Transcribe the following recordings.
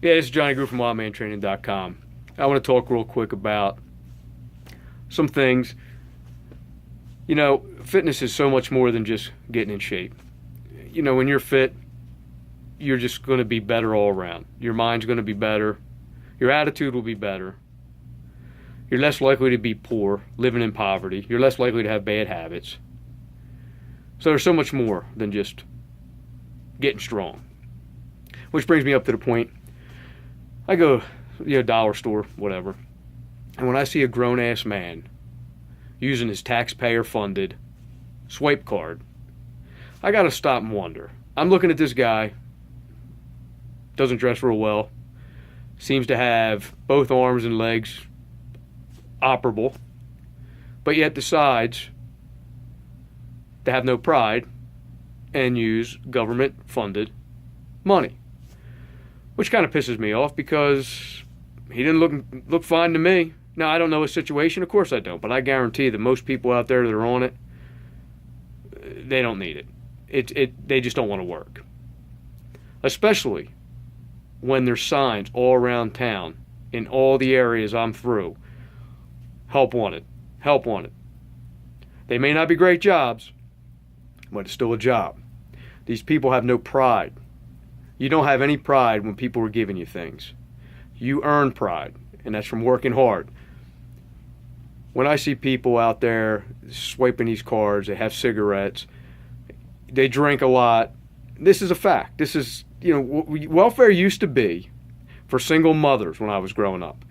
Yeah, this is Johnny Grube from wildmantraining.com. I want to talk real quick about some things. You know, fitness is so much more than just getting in shape. You know, when you're fit, you're just going to be better all around. Your mind's going to be better. Your attitude will be better. You're less likely to be poor, living in poverty. You're less likely to have bad habits. So there's so much more than just getting strong. Which brings me up to the point. I go, dollar store, whatever. And when I see a grown-ass man using his taxpayer-funded swipe card, I got to stop and wonder. I'm looking at this guy, doesn't dress real well, seems to have both arms and legs operable, but yet decides to have no pride and use government-funded money. Which kind of pisses me off because he didn't look fine to me. Now, I don't know his situation. Of course I don't. But I guarantee that most people out there that are on it, they don't need it. They just don't want to work. Especially when there's signs all around town in all the areas I'm through. Help wanted. Help wanted. They may not be great jobs, but it's still a job. These people have no pride. You don't have any pride when people are giving you things. You earn pride, and that's from working hard. When I see people out there swiping these cards, they have cigarettes, they drink a lot. This is a fact. This is, welfare used to be for single mothers when I was growing up.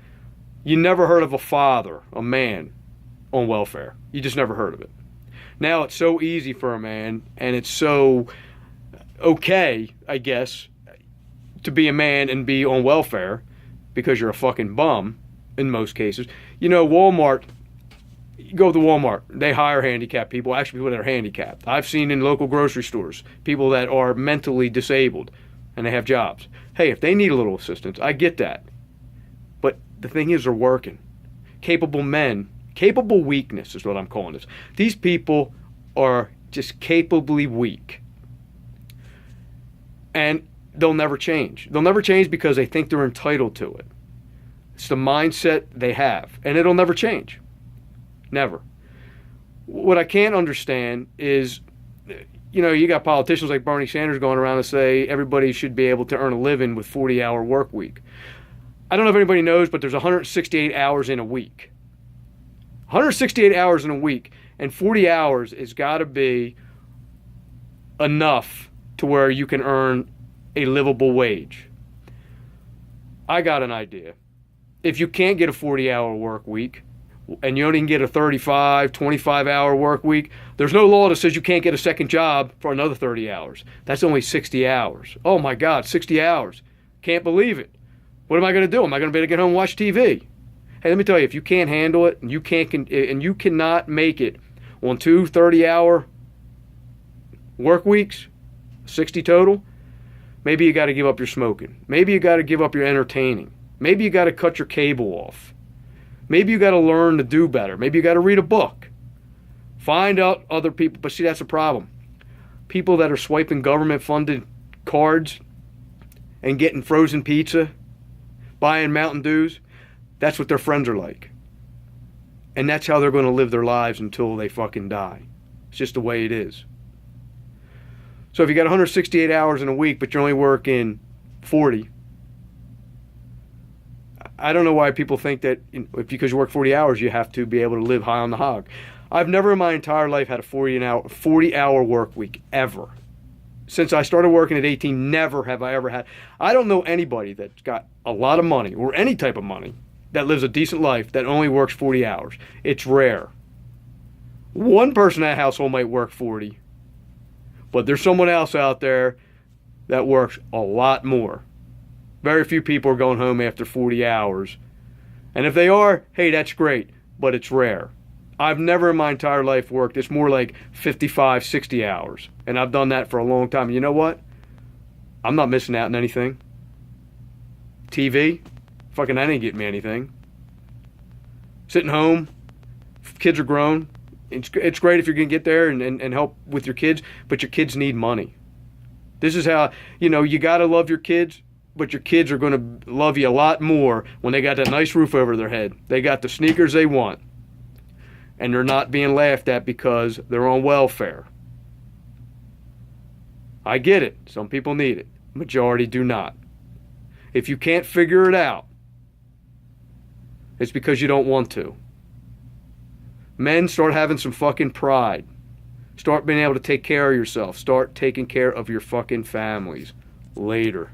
You never heard of a father, a man, on welfare. You just never heard of it. Now it's so easy for a man, and it's so okay, I guess, to be a man and be on welfare because you're a fucking bum in most cases. Walmart, you go to Walmart, they hire handicapped people, actually people that are handicapped. I've seen in local grocery stores people that are mentally disabled and they have jobs. Hey, if they need a little assistance, I get that. But the thing is, they're working. Capable men, capable weakness is what I'm calling this. These people are just capably weak. And they'll never change. They'll never change because they think they're entitled to it. It's the mindset they have, and it'll never change. Never. What I can't understand is, you got politicians like Bernie Sanders going around and say everybody should be able to earn a living with 40-hour work week. I don't know if anybody knows, but there's 168 hours in a week. 168 hours in a week, and 40 hours has got to be enough to where you can earn a livable wage. I got an idea. If you can't get a 40-hour work week and you only can get a 35, 25-hour work week, there's no law that says you can't get a second job for another 30 hours. That's only 60 hours. Oh my God, 60 hours. Can't believe it. What am I going to do? Am I going to be able to get home and watch TV? Hey, let me tell you, if you can't handle it and you cannot make it on 2 30-hour work weeks, 60 total, maybe you got to give up your smoking. Maybe you got to give up your entertaining. Maybe you got to cut your cable off. Maybe you got to learn to do better. Maybe you got to read a book. Find out other people. But see, that's a problem. People that are swiping government-funded cards and getting frozen pizza, buying Mountain Dews, that's what their friends are like. And that's how they're going to live their lives until they fucking die. It's just the way it is. So if you got 168 hours in a week, but you're only working 40, I don't know why people think that because you work 40 hours, you have to be able to live high on the hog. I've never in my entire life had a 40-hour work week, ever. Since I started working at 18, never have I ever had. I don't know anybody that's got a lot of money, or any type of money, that lives a decent life that only works 40 hours. It's rare. One person in that household might work 40. But there's someone else out there that works a lot more. Very few people are going home after 40 hours. And if they are, hey, that's great. But it's rare. I've never in my entire life worked. It's more like 55, 60 hours. And I've done that for a long time. And you know what? I'm not missing out on anything. TV? Fucking that ain't getting me anything. Sitting home. Kids are grown. It's great if you're going to get there and help with your kids, but your kids need money. This is how, you got to love your kids, but your kids are going to love you a lot more when they got that nice roof over their head. They got the sneakers they want. And they're not being laughed at because they're on welfare. I get it. Some people need it. Majority do not. If you can't figure it out, it's because you don't want to. Men, start having some fucking pride. Start being able to take care of yourself. Start taking care of your fucking families. Later.